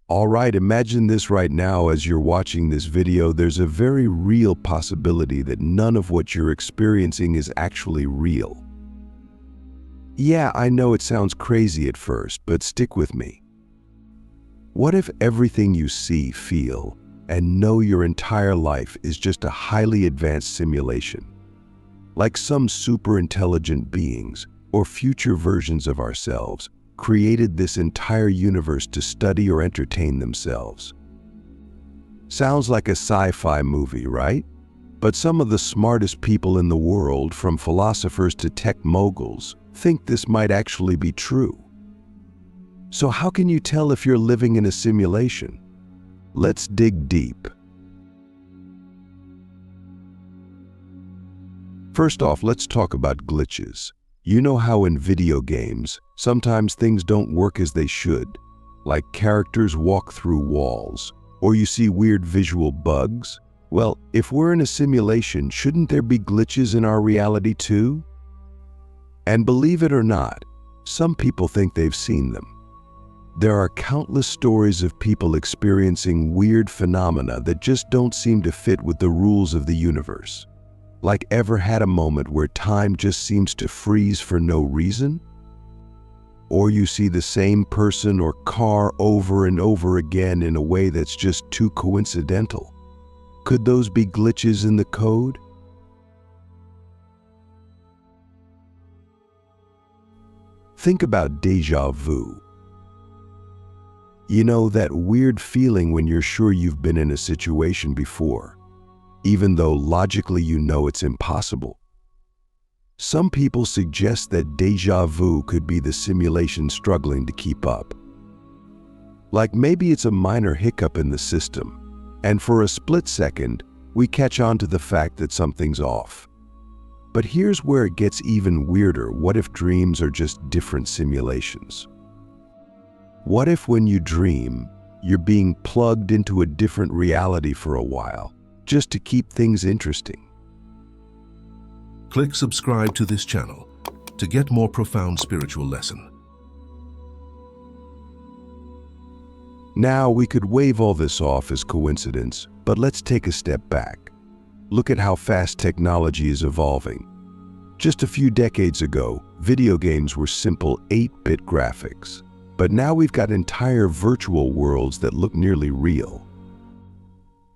All right, imagine this right now as you're watching this video. There's a very real possibility that none of what you're experiencing is actually real. Yeah, I know it sounds crazy at first, but stick with me. What if everything you see, feel, and know your entire life is just a highly advanced simulation? Like some super intelligent beings or future versions of ourselves created this entire universe to study or entertain themselves. Sounds like a sci-fi movie, right? But some of the smartest people in the world, from philosophers to tech moguls, think this might actually be true. So how can you tell if you're living in a simulation? Let's dig deep. First off, let's talk about glitches. You know how in video games, sometimes things don't work as they should, like characters walk through walls, or you see weird visual bugs? Well, if we're in a simulation, shouldn't there be glitches in our reality too? And believe it or not, some people think they've seen them. There are countless stories of people experiencing weird phenomena that just don't seem to fit with the rules of the universe. Like, ever had a moment where time just seems to freeze for no reason? Or you see the same person or car over and over again in a way that's just too coincidental? Could those be glitches in the code? Think about déjà vu. You know, that weird feeling when you're sure you've been in a situation before, even though logically you know it's impossible. Some people suggest that déjà vu could be the simulation struggling to keep up. Like maybe it's a minor hiccup in the system, and for a split second, we catch on to the fact that something's off. But here's where it gets even weirder. What if dreams are just different simulations? What if when you dream, you're being plugged into a different reality for a while, just to keep things interesting? Click subscribe to this channel to get more profound spiritual lesson. Now, we could wave all this off as coincidence, but let's take a step back. Look at how fast technology is evolving. Just a few decades ago, video games were simple 8-bit graphics, but now we've got entire virtual worlds that look nearly real.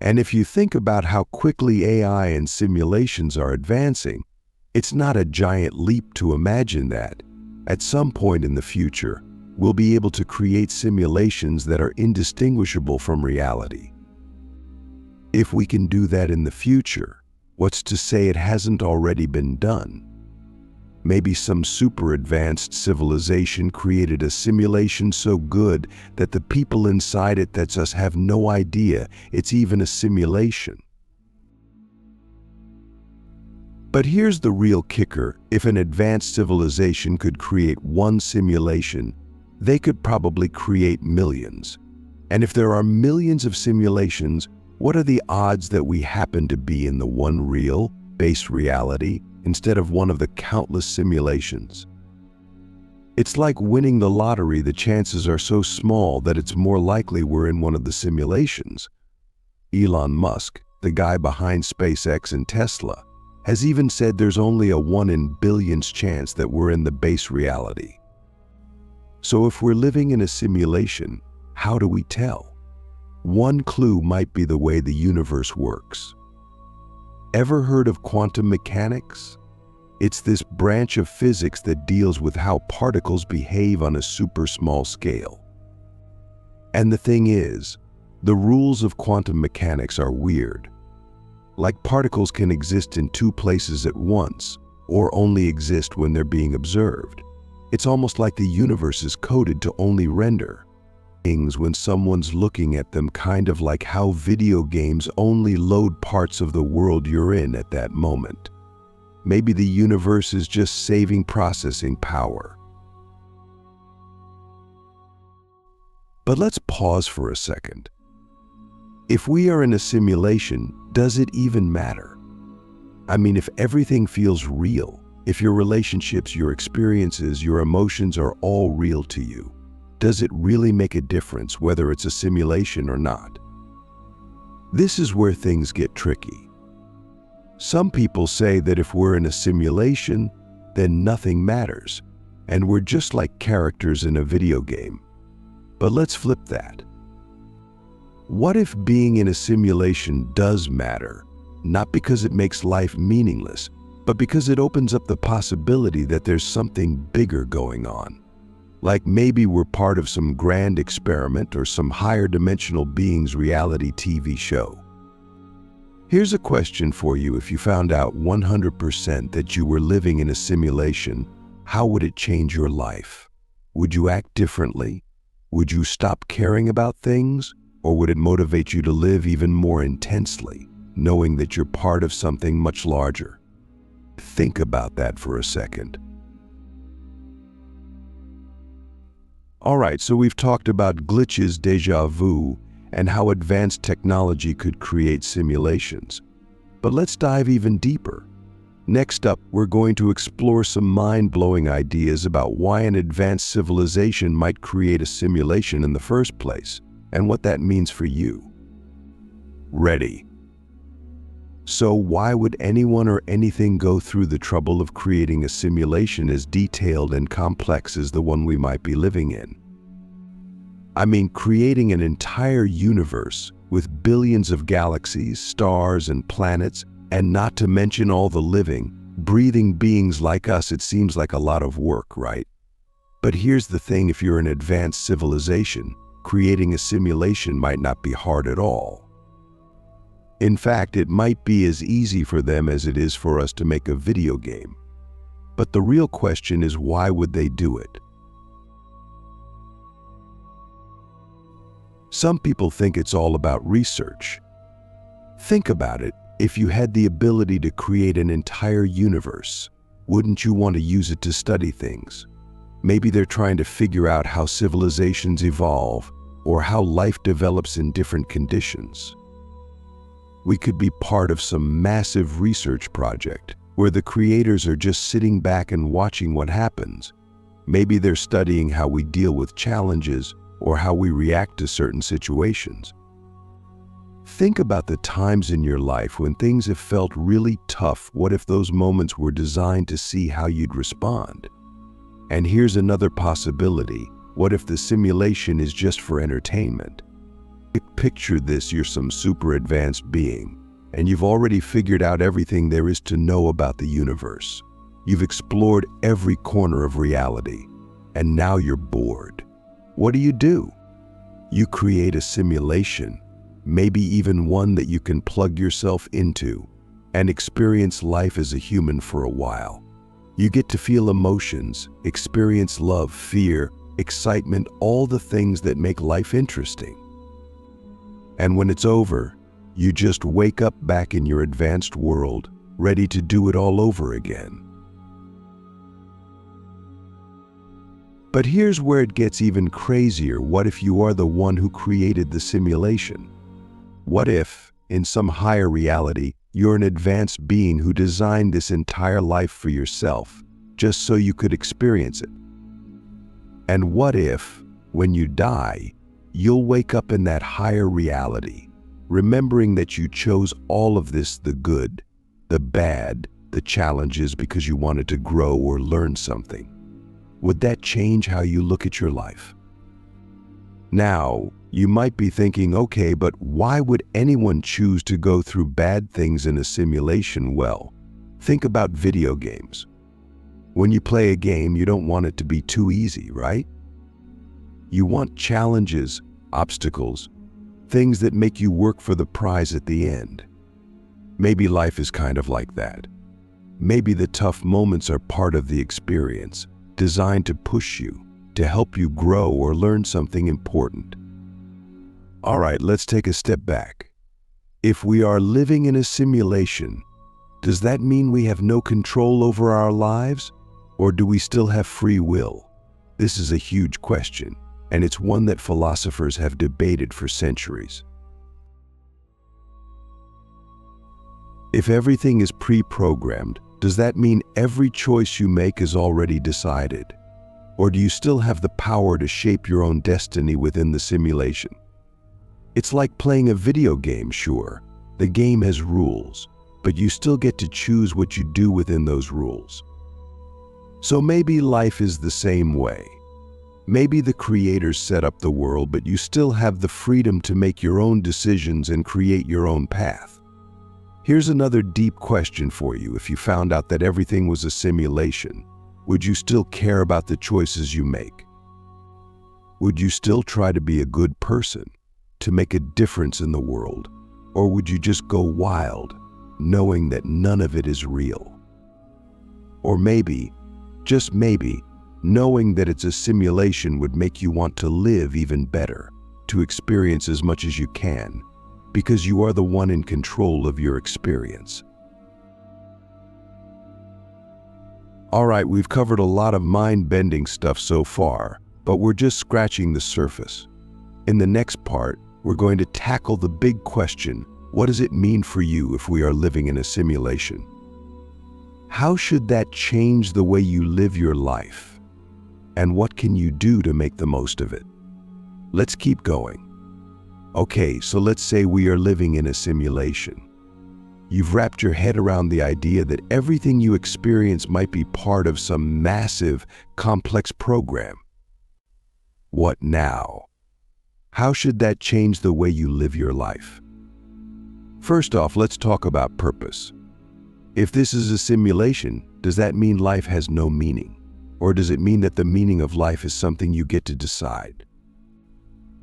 And if you think about how quickly AI and simulations are advancing, it's not a giant leap to imagine that, at some point in the future, we'll be able to create simulations that are indistinguishable from reality. If we can do that in the future, what's to say it hasn't already been done? Maybe some super advanced civilization created a simulation so good that the people inside it, that's us, have no idea it's even a simulation. But here's the real kicker. If an advanced civilization could create one simulation, they could probably create millions. And if there are millions of simulations, what are the odds that we happen to be in the one real, base reality instead of one of the countless simulations? It's like winning the lottery. The chances are so small that it's more likely we're in one of the simulations. Elon Musk, the guy behind SpaceX and Tesla, has even said there's only a 1 in billions chance that we're in the base reality. So if we're living in a simulation, how do we tell? One clue might be the way the universe works. Ever heard of quantum mechanics? It's this branch of physics that deals with how particles behave on a super small scale. And the thing is, the rules of quantum mechanics are weird. Like, particles can exist in two places at once, or only exist when they're being observed. It's almost like the universe is coded to only render things when someone's looking at them, kind of like how video games only load parts of the world you're in at that moment. Maybe the universe is just saving processing power. But let's pause for a second. If we are in a simulation, does it even matter? I mean, if everything feels real, if your relationships, your experiences, your emotions are all real to you, Does it really make a difference whether it's a simulation or not? This is where things get tricky. Some people say that if we're in a simulation, then nothing matters, and we're just like characters in a video game. But let's flip that. What if being in a simulation does matter, not because it makes life meaningless, but because it opens up the possibility that there's something bigger going on? Like maybe we're part of some grand experiment or some higher dimensional being's reality TV show. Here's a question for you. If you found out 100% that you were living in a simulation, how would it change your life? Would you act differently? Would you stop caring about things? Or would it motivate you to live even more intensely, knowing that you're part of something much larger? Think about that for a second. All right, so we've talked about glitches, déjà vu, and how advanced technology could create simulations. But let's dive even deeper. Next up, we're going to explore some mind-blowing ideas about why an advanced civilization might create a simulation in the first place, and what that means for you. Ready? So why would anyone or anything go through the trouble of creating a simulation as detailed and complex as the one we might be living in? I mean, creating an entire universe with billions of galaxies, stars, and planets, and not to mention all the living, breathing beings like us, it seems like a lot of work, right? But here's the thing, if you're an advanced civilization, creating a simulation might not be hard at all. In fact, it might be as easy for them as it is for us to make a video game. But the real question is, why would they do it? Some people think it's all about research. Think about it. If you had the ability to create an entire universe, wouldn't you want to use it to study things? Maybe they're trying to figure out how civilizations evolve or how life develops in different conditions. We could be part of some massive research project where the creators are just sitting back and watching what happens. Maybe they're studying how we deal with challenges or how we react to certain situations. Think about the times in your life when things have felt really tough. What if those moments were designed to see how you'd respond? And here's another possibility. What if the simulation is just for entertainment? Picture this, you're some super advanced being, and you've already figured out everything there is to know about the universe. You've explored every corner of reality, and now you're bored. What do? You create a simulation, maybe even one that you can plug yourself into and experience life as a human for a while. You get to feel emotions, experience love, fear, excitement, all the things that make life interesting. And when it's over, you just wake up back in your advanced world, ready to do it all over again. But here's where it gets even crazier. What if you are the one who created the simulation? What if, in some higher reality, you're an advanced being who designed this entire life for yourself, just so you could experience it? And what if, when you die, you'll wake up in that higher reality, remembering that you chose all of this, the good, the bad, the challenges, because you wanted to grow or learn something? Would that change how you look at your life? Now, you might be thinking, okay, but why would anyone choose to go through bad things in a simulation? Well, think about video games. When you play a game, you don't want it to be too easy, right? You want challenges, obstacles, things that make you work for the prize at the end. Maybe life is kind of like that. Maybe the tough moments are part of the experience, designed to push you, to help you grow or learn something important. All right, let's take a step back. If we are living in a simulation, does that mean we have no control over our lives? Or do we still have free will? This is a huge question, and it's one that philosophers have debated for centuries. If everything is pre-programmed, does that mean every choice you make is already decided? Or do you still have the power to shape your own destiny within the simulation? It's like playing a video game, sure. The game has rules, but you still get to choose what you do within those rules. So maybe life is the same way. Maybe the creators set up the world, but you still have the freedom to make your own decisions and create your own path. Here's another deep question for you. If you found out that everything was a simulation, would you still care about the choices you make? Would you still try to be a good person, to make a difference in the world? Or would you just go wild, knowing that none of it is real? Or maybe, just maybe, knowing that it's a simulation would make you want to live even better, to experience as much as you can, because you are the one in control of your experience. All right, we've covered a lot of mind-bending stuff so far, but we're just scratching the surface. In the next part, we're going to tackle the big question: what does it mean for you if we are living in a simulation? How should that change the way you live your life? And what can you do to make the most of it? Let's keep going. Okay, so let's say we are living in a simulation. You've wrapped your head around the idea that everything you experience might be part of some massive, complex program. What now? How should that change the way you live your life? First off, let's talk about purpose. If this is a simulation, does that mean life has no meaning? Or does it mean that the meaning of life is something you get to decide?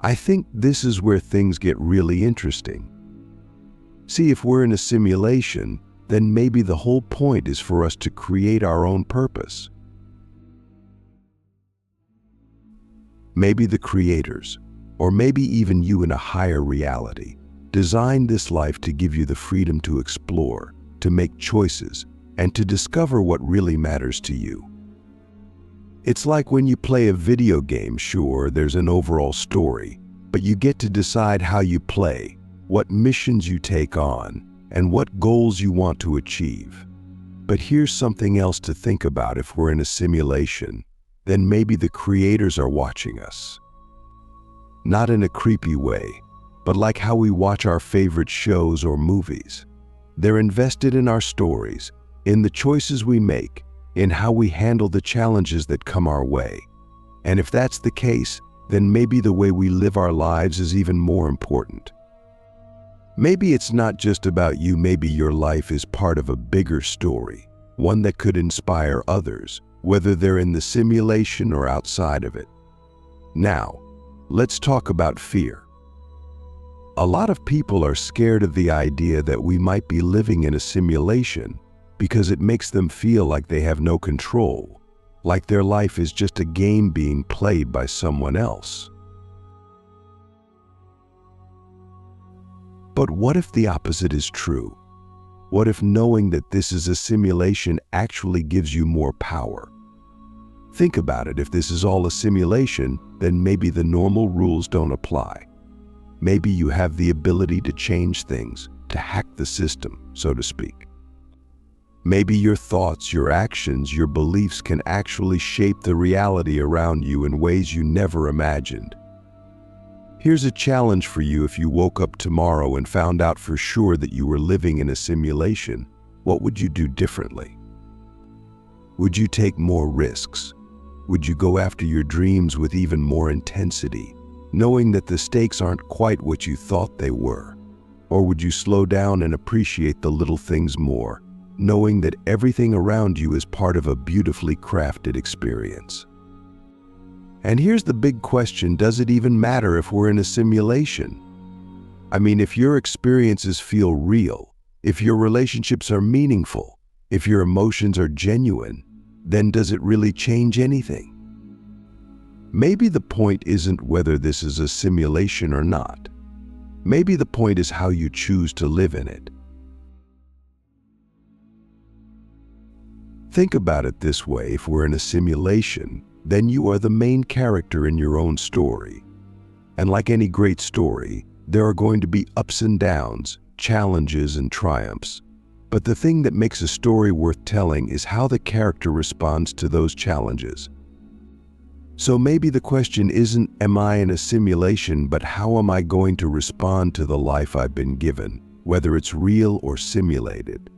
I think this is where things get really interesting. See, if we're in a simulation, then maybe the whole point is for us to create our own purpose. Maybe the creators, or maybe even you in a higher reality, designed this life to give you the freedom to explore, to make choices, and to discover what really matters to you. It's like when you play a video game, sure, there's an overall story, but you get to decide how you play, what missions you take on, and what goals you want to achieve. But here's something else to think about. If we're in a simulation, then maybe the creators are watching us. Not in a creepy way, but like how we watch our favorite shows or movies. They're invested in our stories, in the choices we make, in how we handle the challenges that come our way. And if that's the case, then maybe the way we live our lives is even more important. Maybe it's not just about you. Maybe your life is part of a bigger story, one that could inspire others, whether they're in the simulation or outside of it. Now, let's talk about fear. A lot of people are scared of the idea that we might be living in a simulation because it makes them feel like they have no control, like their life is just a game being played by someone else. But what if the opposite is true? What if knowing that this is a simulation actually gives you more power? Think about it. If this is all a simulation, then maybe the normal rules don't apply. Maybe you have the ability to change things, to hack the system, so to speak. Maybe your thoughts, your actions, your beliefs can actually shape the reality around you in ways you never imagined. Here's a challenge for you. If you woke up tomorrow and found out for sure that you were living in a simulation, what would you do differently? Would you take more risks? Would you go after your dreams with even more intensity, knowing that the stakes aren't quite what you thought they were? Or would you slow down and appreciate the little things more, knowing that everything around you is part of a beautifully crafted experience? And here's the big question: does it even matter if we're in a simulation? I mean, if your experiences feel real, if your relationships are meaningful, if your emotions are genuine, then does it really change anything? Maybe the point isn't whether this is a simulation or not. Maybe the point is how you choose to live in it. Think about it this way: if we're in a simulation, then you are the main character in your own story. And like any great story, there are going to be ups and downs, challenges and triumphs. But the thing that makes a story worth telling is how the character responds to those challenges. So maybe the question isn't, am I in a simulation, but how am I going to respond to the life I've been given, whether it's real or simulated?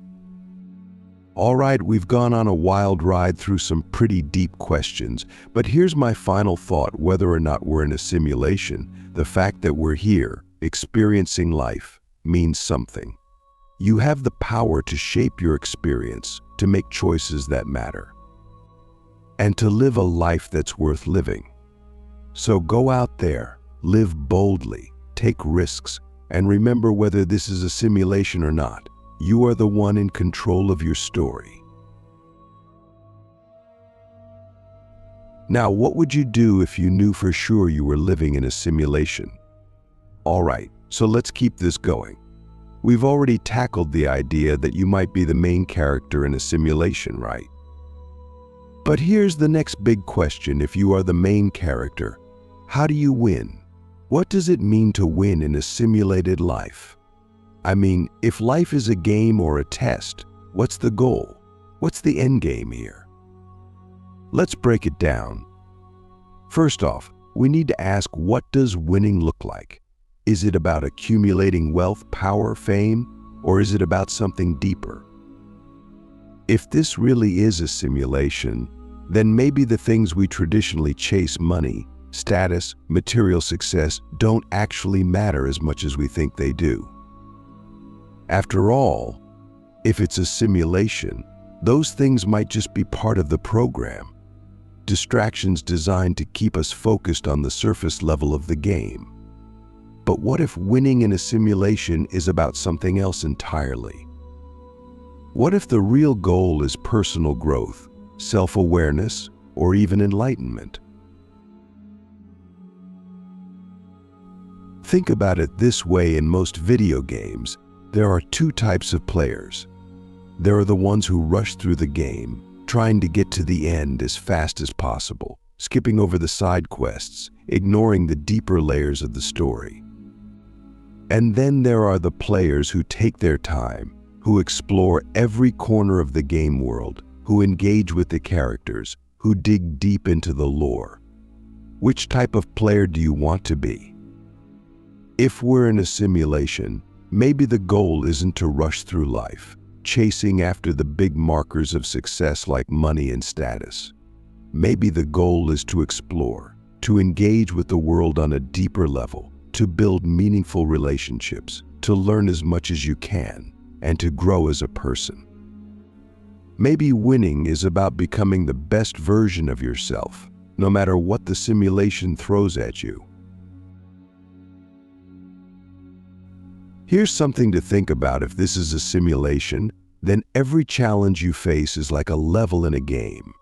All right, we've gone on a wild ride through some pretty deep questions, but here's my final thought. Whether or not we're in a simulation, the fact that we're here, experiencing life, means something. You have the power to shape your experience, to make choices that matter, and to live a life that's worth living. So go out there, live boldly, take risks, and remember, whether this is a simulation or not, you are the one in control of your story. Now, what would you do if you knew for sure you were living in a simulation? All right, so let's keep this going. We've already tackled the idea that you might be the main character in a simulation, right? But here's the next big question. If you are the main character, how do you win? What does it mean to win in a simulated life? I mean, if life is a game or a test, what's the goal? What's the end game here? Let's break it down. First off, we need to ask, what does winning look like? Is it about accumulating wealth, power, fame, or is it about something deeper? If this really is a simulation, then maybe the things we traditionally chase, money, status, material success, don't actually matter as much as we think they do. After all, if it's a simulation, those things might just be part of the program, distractions designed to keep us focused on the surface level of the game. But what if winning in a simulation is about something else entirely? What if the real goal is personal growth, self-awareness, or even enlightenment? Think about it this way. In most video games, there are two types of players. There are the ones who rush through the game, trying to get to the end as fast as possible, skipping over the side quests, ignoring the deeper layers of the story. And then there are the players who take their time, who explore every corner of the game world, who engage with the characters, who dig deep into the lore. Which type of player do you want to be? If we're in a simulation, maybe the goal isn't to rush through life, chasing after the big markers of success like money and status. Maybe the goal is to explore, to engage with the world on a deeper level, to build meaningful relationships, to learn as much as you can, and to grow as a person. Maybe winning is about becoming the best version of yourself, no matter what the simulation throws at you. Here's something to think about. If this is a simulation, then every challenge you face is like a level in a game.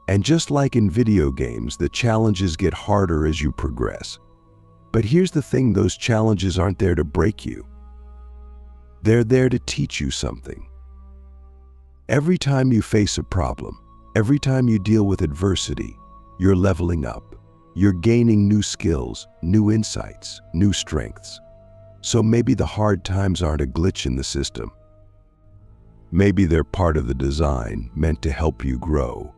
And just like in video games, the challenges get harder as you progress. But here's the thing, those challenges aren't there to break you. They're there to teach you something. Every time you face a problem, every time you deal with adversity, you're leveling up. You're gaining new skills, new insights, new strengths. So maybe the hard times aren't a glitch in the system. Maybe they're part of the design, meant to help you grow.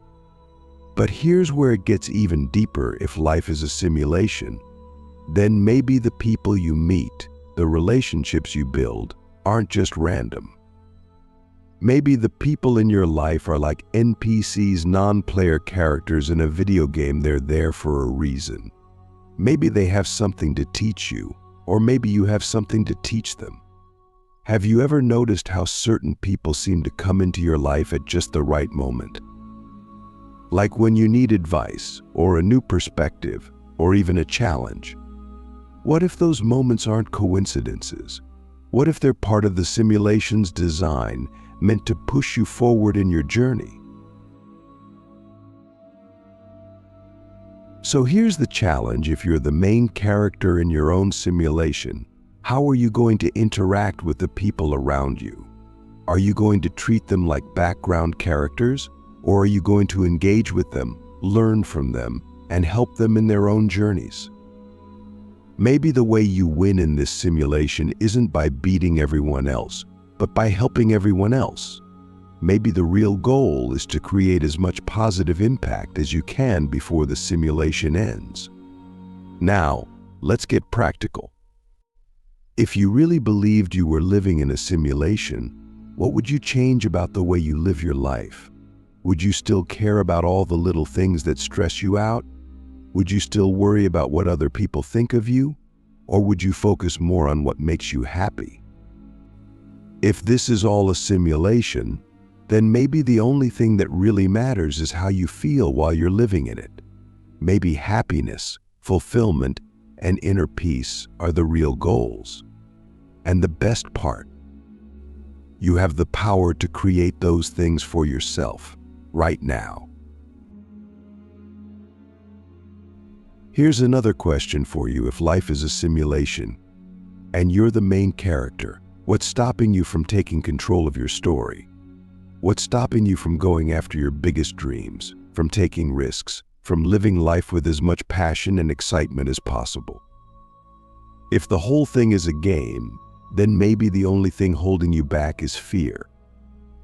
But here's where it gets even deeper. If life is a simulation, then maybe the people you meet, the relationships you build, aren't just random. Maybe the people in your life are like NPCs, non-player characters in a video game. They're there for a reason. Maybe they have something to teach you, or maybe you have something to teach them. Have you ever noticed how certain people seem to come into your life at just the right moment? Like when you need advice, or a new perspective, or even a challenge. What if those moments aren't coincidences? What if they're part of the simulation's design, meant to push you forward in your journey? So here's the challenge. If you're the main character in your own simulation, how are you going to interact with the people around you? Are you going to treat them like background characters, or are you going to engage with them, learn from them, and help them in their own journeys? Maybe the way you win in this simulation isn't by beating everyone else, but by helping everyone else. Maybe the real goal is to create as much positive impact as you can before the simulation ends. Now, let's get practical. If you really believed you were living in a simulation, what would you change about the way you live your life? Would you still care about all the little things that stress you out? Would you still worry about what other people think of you? Or would you focus more on what makes you happy? If this is all a simulation, then maybe the only thing that really matters is how you feel while you're living in it. Maybe happiness, fulfillment, and inner peace are the real goals. And the best part, you have the power to create those things for yourself right now. Here's another question for you. If life is a simulation and you're the main character, what's stopping you from taking control of your story? What's stopping you from going after your biggest dreams, from taking risks, from living life with as much passion and excitement as possible? If the whole thing is a game, then maybe the only thing holding you back is fear.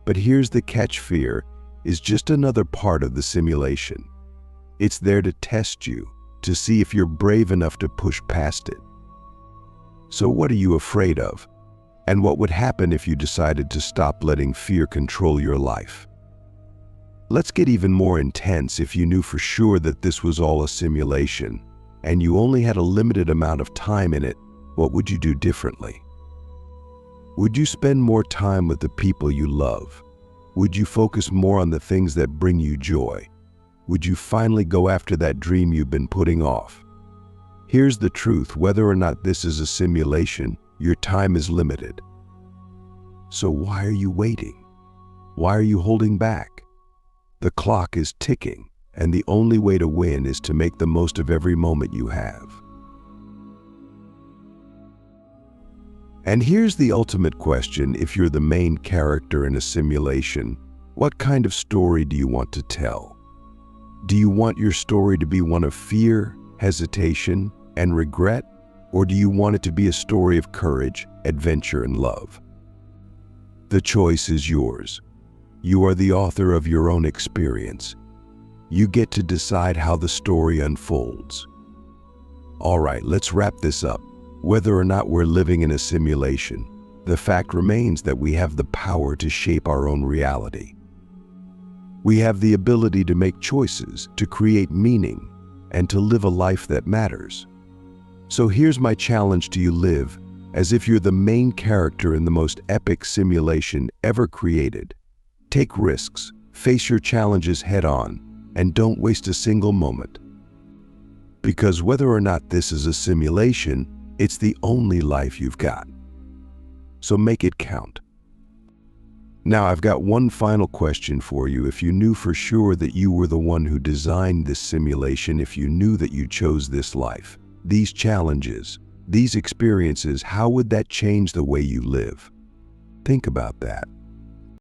But here's the catch: fear is just another part of the simulation. It's there to test you, to see if you're brave enough to push past it. So what are you afraid of? And what would happen if you decided to stop letting fear control your life? Let's get even more intense. If you knew for sure that this was all a simulation and you only had a limited amount of time in it, what would you do differently? Would you spend more time with the people you love? Would you focus more on the things that bring you joy? Would you finally go after that dream you've been putting off? Here's the truth: whether or not this is a simulation, your time is limited. So why are you waiting? Why are you holding back? The clock is ticking, and the only way to win is to make the most of every moment you have. And here's the ultimate question: if you're the main character in a simulation, what kind of story do you want to tell? Do you want your story to be one of fear, hesitation, and regret? Or do you want it to be a story of courage, adventure, and love? The choice is yours. You are the author of your own experience. You get to decide how the story unfolds. All right, let's wrap this up. Whether or not we're living in a simulation, the fact remains that we have the power to shape our own reality. We have the ability to make choices, to create meaning, and to live a life that matters. So here's my challenge to you: live as if you're the main character in the most epic simulation ever created. Take risks, face your challenges head on, and don't waste a single moment. Because whether or not this is a simulation, it's the only life you've got. So make it count. Now, I've got one final question for you. If you knew for sure that you were the one who designed this simulation, if you knew that you chose this life, these challenges, these experiences, how would that change the way you live? Think about that.